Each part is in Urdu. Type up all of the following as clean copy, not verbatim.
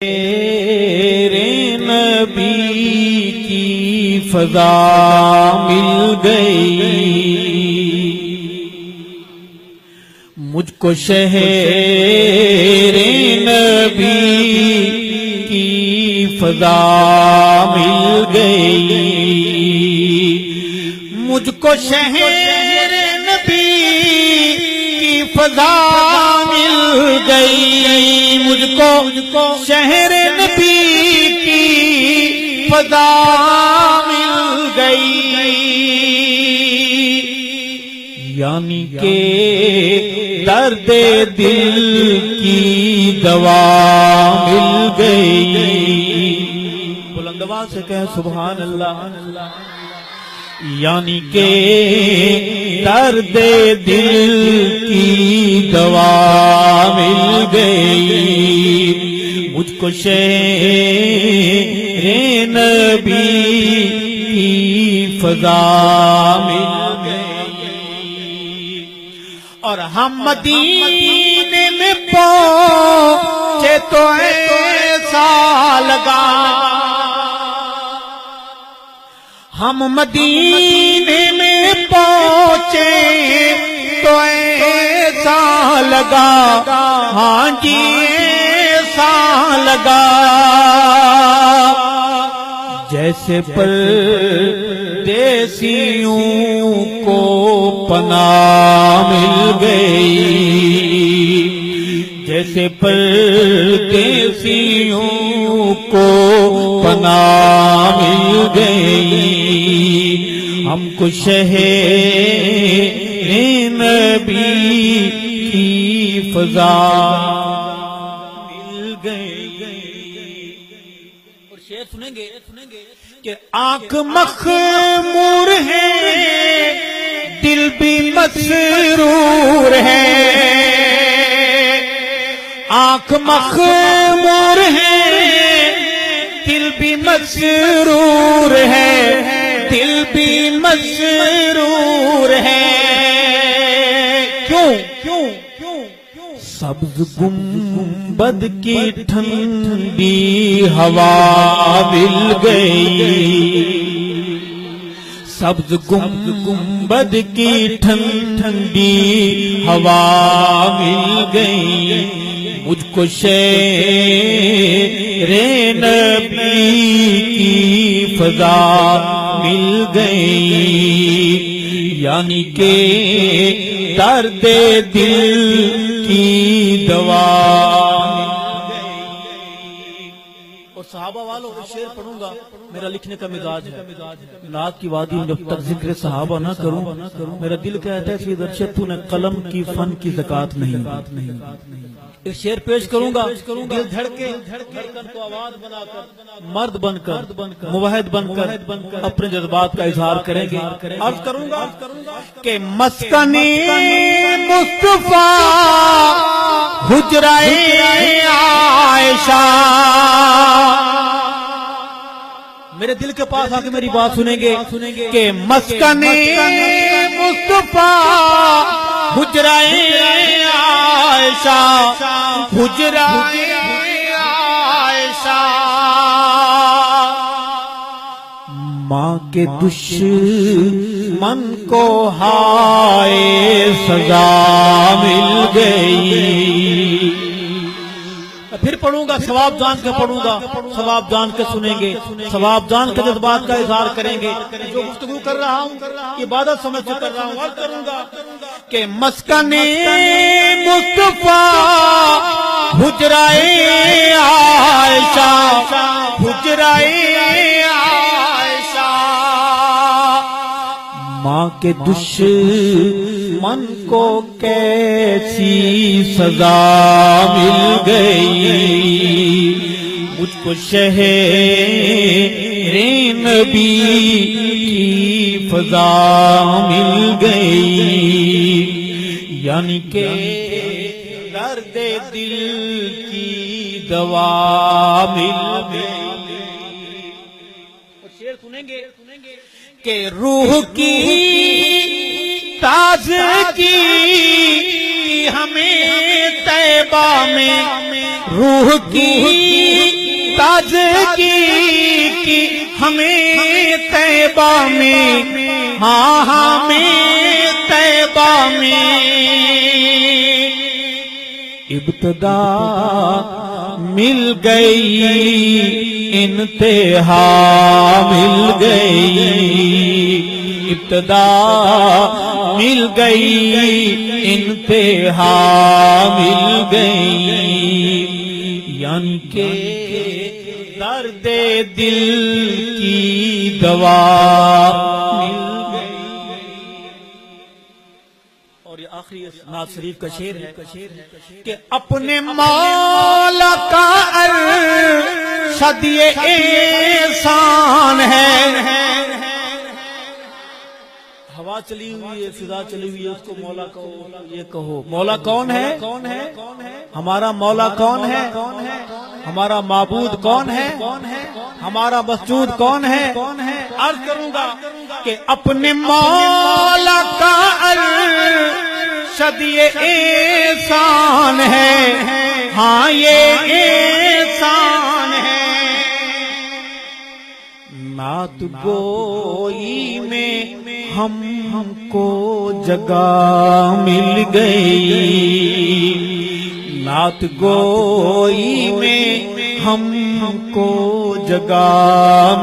تیرے نبی کی فضا مل گئی، مجھ کو شہر نبی کی فضا مل گئی، مجھ کو شہر نبی کی فضا مل گئی، مجھ کو شہر نبی کی فضا مل گئی، یعنی کہ درد دل کی دوا مل گئی، بلند آواز سے کہیں سبحان اللہ، یعنی کہ درد دل کی دوا مل گئی، مجھ کو شہر نبی کی فضا مل گئی، اور ہم مدینے میں پہنچے تو ایسا لگا، ہم مدینے میں پہنچے تو ایسا لگا، ہاں جی ایسا لگا، جیسے پردیسیوں کو پناہ مل گئی، جیسے پردیسیوں کو پناہ مل گئی، ہم کو شہر نبی کی فضا مل گئی، اور شعر سنیں گے کہ آنکھ مخمور ہے دل بھی مسرور ہے، آنکھ مخمور ہے دل بھی مسرور ہے، دل بھی مسرور ہے، کیوں سبز گنبد کی ٹھنڈی ہوا مل گئی، سبز گنبد کی ٹھنڈی ہوا مل گئی، مجھ کو شہر نبی کی فضا مل گئی، یعنی کہ درد دل کی دوا مل گئی، اور صحابہ والوں کو شعر پڑھوں گا، میرا لکھنے کا مزاج ہے، نعت کی وادی میں جب تک ذکر صحابہ نہ کروں میرا دل کہتا ہے کہ ارشد تو نے قلم کی فن کی زکات نہیں، ایک شعر پیش کروں گا، دل دھڑکے دھڑکن کو آواز بنا کر، مرد بن کر موحد بن کر اپنے جذبات کا اظہار کریں گے، عرض کروں گا کہ مسکن مصطفیٰ حجرہ عائشہ، میرے دل کے پاس آ کے میری بات سنیں گے کہ مسکن مصطفیٰ حجرہ عائشہ، حجرہ عائشہ، ماں کے دشمن کو ہائے سزا مل گئی، پھر پڑھوں گا، ثواب جان کے پڑھوں گا، ثواب جان کے سنیں گے، ثواب جان کے جذبات کا اظہار کریں گے، جو گفتگو کر رہا ہوں عبادت سمجھ کے کر رہا ہوں، عرض کروں گا کہ مسکن مصطفیٰ حجرہ عائشہ، حجرہ عائشہ، ماں کے دشمن کو کیسی سزا مل گئی، مجھ کو شہر نبی کی فضا مل گئی، یعنی کہ درد دل کی دوا مل گئی، اور شعر سنیں گے کہ روح کی تازگی ہمیں طیبہ میں، روح کی تازگی کی ہمیں طیبہ میں، ہاں ہمیں طیبہ میں ابتدا مل گئی، انتہا مل گئی، ابتدا مل گئی، انتہا مل گئی، یعنی کہ درد دل کی دوا مل گئی۔ اور یہ آخری نعت شریف کا شعر ہے کہ اپنے مولا کا ارشد یہ احسان ہے، ہوا چلی ہوئی ہے، فضا چلی ہوئی ہے، اس کو مولا کہو، یہ کہو مولا کون ہے؟ ہمارا مولا کون ہے؟ ہمارا معبود کون ہے؟ ہمارا مسجود کون ہے؟ عرض کروں گا کہ اپنے مولا کا ارشد یہ احسان ہے، ہاں یہ احسان ہے، نعت گوئی میں ہم کو جگہ مل گئی، نعت گوئی میں ہم کو جگہ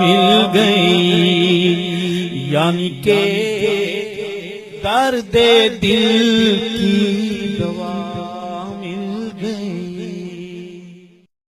مل گئی، یعنی کہ درد دل کی